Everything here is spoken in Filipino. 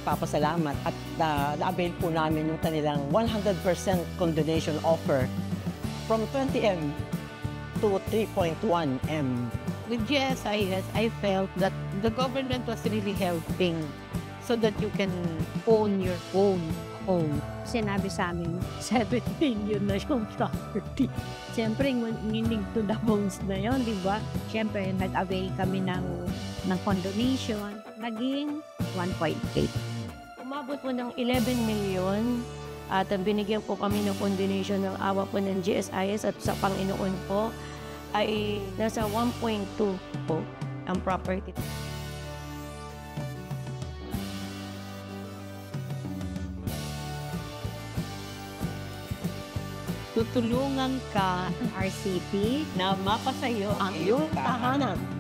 nagpapasalamat at na-avail po namin yung kanilang 100% condonation offer from 20M to 3.1 M. With GSIS, I felt that the government was really helping so that you can own your own home. Sinabi sa amin, 7 billion na yung property. Siyempre, nginig to the bones na yun, di ba? Siyempre, nag-avail kami ng condonation. Naging 1.8. Umabot po ng 11 million at binigyan po kami ng condonation ng awa po ng GSIS at sa Panginoon po ay nasa 1.2 po ang property. Tutulungan ka ng RCP Na mapasayo ang iyong tahanan.